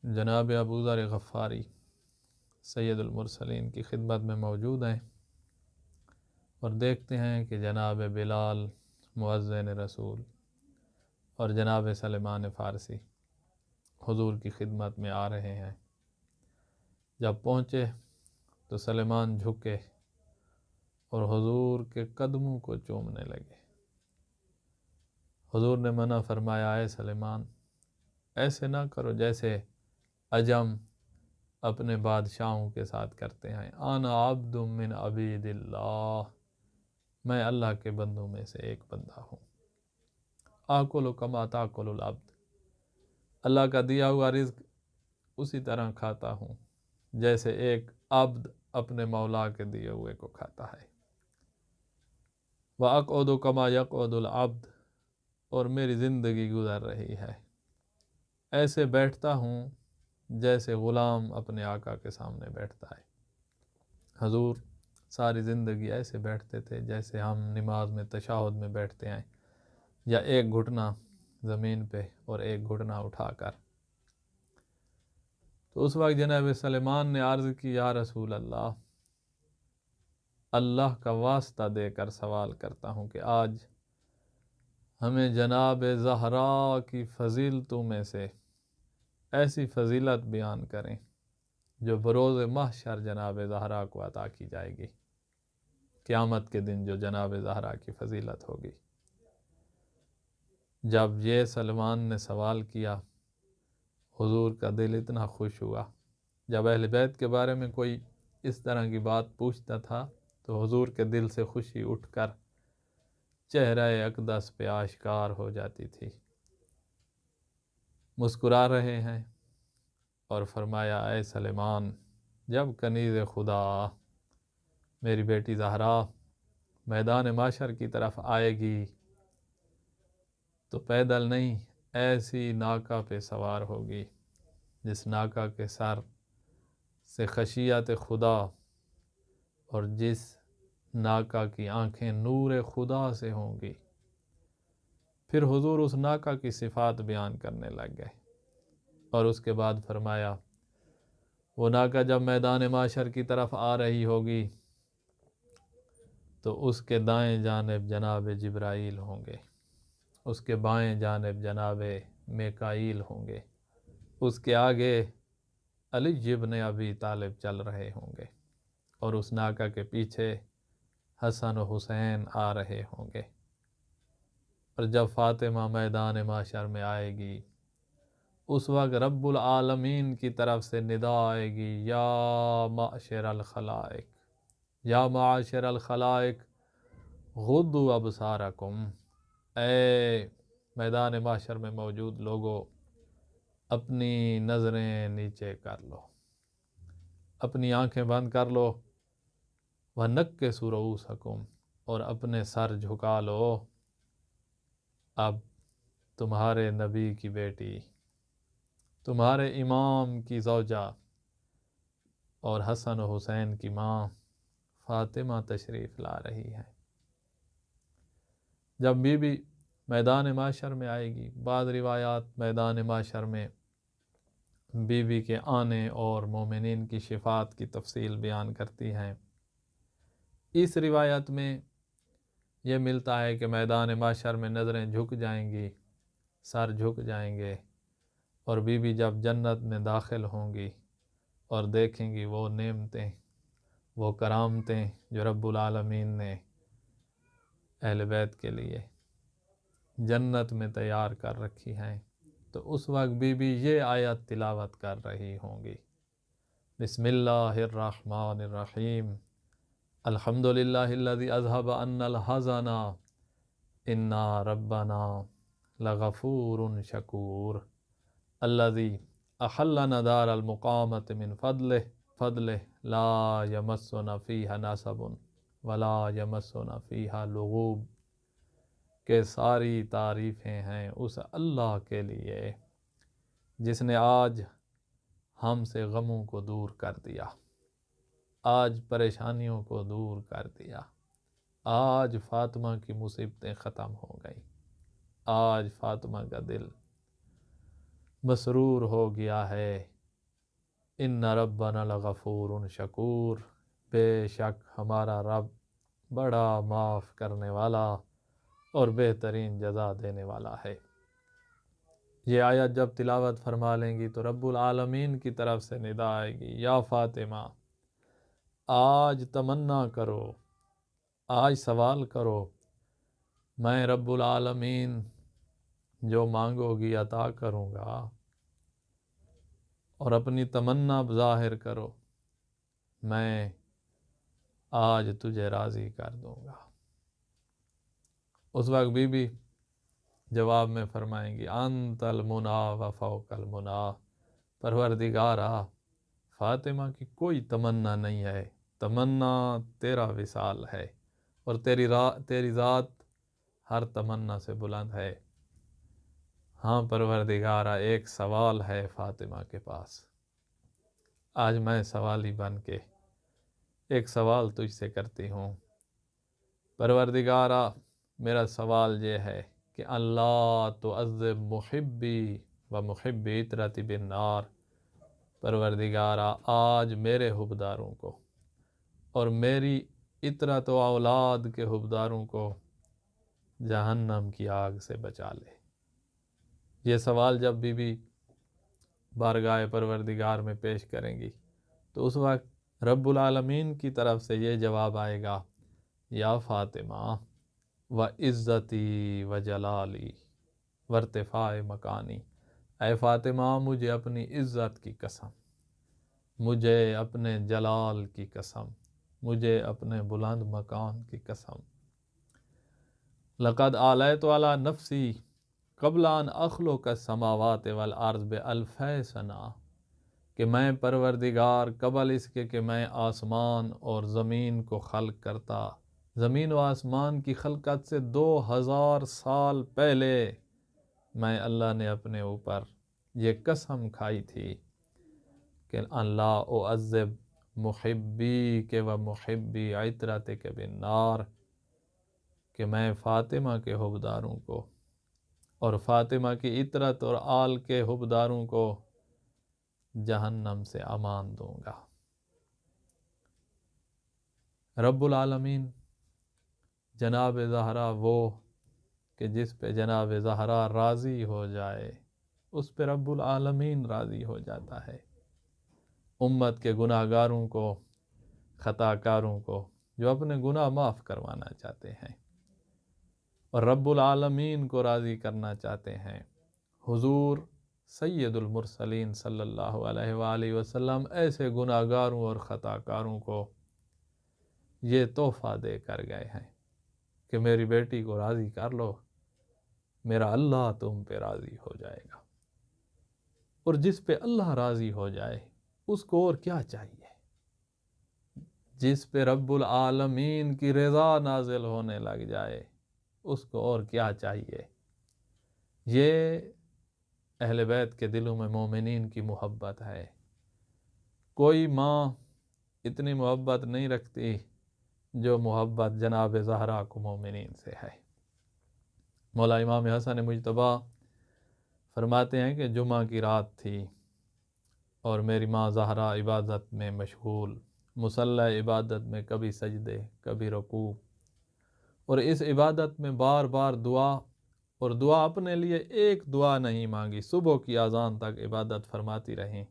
جناب ابو ذر غفاری سید المرسلین کی خدمت میں موجود ہیں اور دیکھتے ہیں کہ جناب بلال مؤذن رسول اور جناب سلمان فارسی حضور کی خدمت میں آ رہے ہیں۔ جب پہنچے تو سلمان جھکے اور حضور کے قدموں کو چومنے لگے۔ حضور نے منع فرمایا، اے سلمان ایسے نہ کرو جیسے عجم اپنے بادشاہوں کے ساتھ کرتے ہیں۔ انا عبد من عبید اللہ، میں اللہ کے بندوں میں سے ایک بندہ ہوں۔ آکل کما تاکل العبد، اللہ کا دیا ہوا رزق اسی طرح کھاتا ہوں جیسے ایک عبد اپنے مولا کے دیے ہوئے کو کھاتا ہے۔ وَأَقْعُدُ كَمَا يَقْعُدُ الْعَبْدُ، اور میری زندگی گزر رہی ہے ایسے بیٹھتا ہوں جیسے غلام اپنے آقا کے سامنے بیٹھتا ہے۔ حضور ساری زندگی ایسے بیٹھتے تھے جیسے ہم نماز میں تشہد میں بیٹھتے ہیں، یا ایک گھٹنا زمین پہ اور ایک گھٹنا اٹھا کر۔ تو اس وقت جناب سلمان نے عرض کی، یا رسول اللہ، اللہ کا واسطہ دے کر سوال کرتا ہوں کہ آج ہمیں جناب زہرا کی فضیلتوں میں سے ایسی فضیلت بیان کریں جو بروز محشر جناب زہرا کو عطا کی جائے گی، قیامت کے دن جو جناب زہرا کی فضیلت ہوگی۔ جب یہ سلمان نے سوال کیا، حضور کا دل اتنا خوش ہوا۔ جب اہل بیت کے بارے میں کوئی اس طرح کی بات پوچھتا تھا تو حضور کے دل سے خوشی اٹھ کر چہرہ اقدس پہ آشکار ہو جاتی تھی۔ مسکرا رہے ہیں اور فرمایا، اے سلمان، جب کنیز خدا میری بیٹی زہرا میدان محشر کی طرف آئے گی تو پیدل نہیں، ایسی ناکہ پہ سوار ہوگی جس ناکہ کے سر سے خشیت خدا اور جس ناکہ کی آنکھیں نور خدا سے ہوں گی۔ پھر حضور اس ناکہ کی صفات بیان کرنے لگ گئے اور اس کے بعد فرمایا، وہ ناکہ جب میدان محشر کی طرف آ رہی ہوگی تو اس کے دائیں جانب جناب جبرائیل ہوں گے، اس کے بائیں جانب جناب میکائیل ہوں گے، اس کے آگے علی ابن ابی طالب چل رہے ہوں گے، اور اس ناکہ کے پیچھے حسن و حسین آ رہے ہوں گے۔ اور جب فاطمہ میدان محشر میں آئے گی اس وقت رب العالمین کی طرف سے ندا آئے گی، یا معشر الخلائق، یا معاشر الخلائق غضوا ابصارکم، اے میدان محشر میں موجود لوگوں، اپنی نظریں نیچے کر لو، اپنی آنکھیں بند کر لو، وَنَكِّسُوا رُؤُوسَكُمْ، اور اپنے سر جھکا لو۔ اب تمہارے نبی کی بیٹی، تمہارے امام کی زوجہ اور حسن و حسین کی ماں فاطمہ تشریف لا رہی ہے۔ جب بی بی میدان محشر میں آئے گی، بعض روایات میدان محشر میں بی بی کے آنے اور مومنین کی شفاعت کی تفصیل بیان کرتی ہیں۔ اس روایت میں یہ ملتا ہے کہ میدان محشر میں نظریں جھک جائیں گی، سر جھک جائیں گے، اور بی بی جب جنت میں داخل ہوں گی اور دیکھیں گی وہ نعمتیں، وہ کرامتیں جو رب العالمین نے اہل بیت کے لیے جنت میں تیار کر رکھی ہیں، تو اس وقت بی بی یہ آیت تلاوت کر رہی ہوں گی، بسم اللہ الرحمن الرحیم، الحمدللہ الذی اذھب عنا الحزن ان ربنا لغفور شکور، الذی احلنا دار المقامۃ من فضلہ لا یمسنا فیہا نصب ولا یمسنا فیہا لغوب، کہ ساری تعریفیں ہیں اس اللہ کے لیے جس نے آج ہم سے غموں کو دور کر دیا، آج پریشانیوں کو دور کر دیا، آج فاطمہ کی مصیبتیں ختم ہو گئیں، آج فاطمہ کا دل مسرور ہو گیا ہے ان ربنا لغفور شکور، بے شک ہمارا رب بڑا معاف کرنے والا اور بہترین جزا دینے والا ہے۔ یہ آیت جب تلاوت فرما لیں گی تو رب العالمین کی طرف سے ندا آئے گی، یا فاطمہ آج تمنا کرو، آج سوال کرو، میں رب العالمین جو مانگو گی عطا کروں گا، اور اپنی تمنا ظاہر کرو، میں آج تجھے راضی کر دوں گا۔ اس وقت بی بی جواب میں فرمائیں گی انت المنا و فوق المنا، پروردگارا فاطمہ کی کوئی تمنا نہیں ہے، تمنا تیرا وصال ہے، اور تیری ذات ہر تمنا سے بلند ہے۔ ہاں پروردگارا ایک سوال ہے فاطمہ کے پاس، آج میں سوالی بن کے ایک سوال تجھ سے کرتی ہوں۔ پروردگارا میرا سوال یہ ہے کہ اللہ تعذب محبی و محبی اطرتی بالنار، پروردگارا آج میرے حبداروں کو اور میری اطرت و اولاد کے حبداروں کو جہنم کی آگ سے بچا لے۔ یہ سوال جب بی بی بارگاہ پروردگار میں پیش کریں گی تو اس وقت رب العالمین کی طرف سے یہ جواب آئے گا، یا فاطمہ و عزتی و جلالی و ارتفاع مکانی، اے فاطمہ مجھے اپنی عزت کی قسم، مجھے اپنے جلال کی قسم، مجھے اپنے بلند مکان کی قسم، لقد آلیت علی نفسی قبل ان اخلق السماوات والارض بألف سنہ، کہ میں پروردگار قبل اس کے کہ میں آسمان اور زمین کو خلق کرتا، زمین و آسمان کی خلقت سے 2000 سال پہلے میں اللہ نے اپنے اوپر یہ قسم کھائی تھی کہ اللہ اعذب محبی کے و محبی عطرت کے بالنار، کہ میں فاطمہ کے حبداروں کو اور فاطمہ کی عطرت اور آل کے حبداروں کو جہنم سے امان دوں گا۔ رب العالمین جناب زہرا وہ کہ جس پہ جناب زہرا راضی ہو جائے اس پہ رب العالمین راضی ہو جاتا ہے۔ امت کے گناہ گاروں کو، خطا کاروں کو جو اپنے گناہ معاف کروانا چاہتے ہیں اور رب العالمین کو راضی کرنا چاہتے ہیں، حضور سید المرسلین صلی اللہ علیہ وآلہ وسلم ایسے گناہ گاروں اور خطا کاروں کو یہ تحفہ دے کر گئے ہیں کہ میری بیٹی کو راضی کر لو، میرا اللہ تم پہ راضی ہو جائے گا۔ اور جس پہ اللہ راضی ہو جائے اس کو اور کیا چاہیے؟ جس پہ رب العالمین کی رضا نازل ہونے لگ جائے اس کو اور کیا چاہیے؟ یہ اہل بیت کے دلوں میں مومنین کی محبت ہے۔ کوئی ماں اتنی محبت نہیں رکھتی جو محبت جناب زہرا کو مومنین سے ہے۔ مولا امام حسن مجتبیٰ فرماتے ہیں کہ جمعہ کی رات تھی اور میری ماں زہرا عبادت میں مشغول، مصلی عبادت میں کبھی سجدے کبھی رکوع، اور اس عبادت میں بار بار دعا، اور دعا اپنے لیے ایک دعا نہیں مانگی، صبح کی اذان تک عبادت فرماتی رہیں،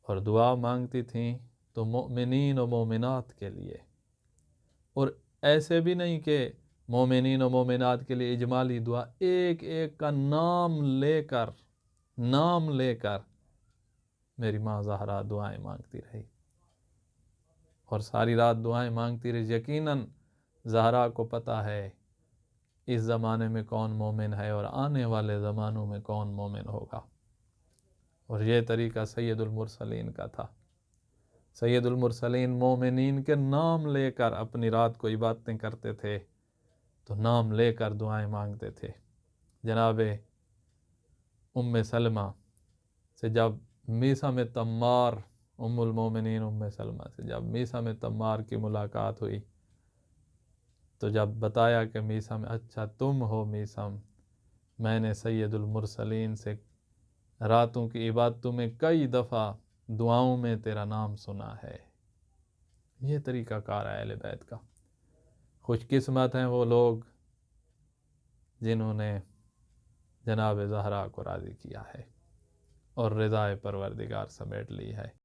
اور دعا مانگتی تھیں تو مؤمنین و مومنات کے لیے، اور ایسے بھی نہیں کہ مومنین و مومنات کے لیے اجمالی دعا، ایک ایک کا نام لے کر میری ماں زہرا دعائیں مانگتی رہی، اور ساری رات دعائیں مانگتی رہی۔ یقیناً زہرا کو پتہ ہے اس زمانے میں کون مومن ہے اور آنے والے زمانوں میں کون مومن ہوگا، اور یہ طریقہ سید المرسلین کا تھا۔ سید المرسلین مومنین کے نام لے کر اپنی رات کو عبادتیں کرتے تھے، تو نام لے کر دعائیں مانگتے تھے۔ جناب ام سلمہ سے جب میثم تمار، ام المومنین ام سلمہ سے جب میثم تمار کی ملاقات ہوئی تو جب بتایا کہ میثم اچھا تم ہو میثم، میں نے سید المرسلین سے راتوں کی عبادتوں میں کئی دفعہ دعاؤں میں تیرا نام سنا ہے۔ یہ طریقہ کار ہے اہل بیت کا۔ خوش قسمت ہیں وہ لوگ جنہوں نے جناب زہرا کو راضی کیا ہے اور رضائے پروردگار سمیٹ لی ہے۔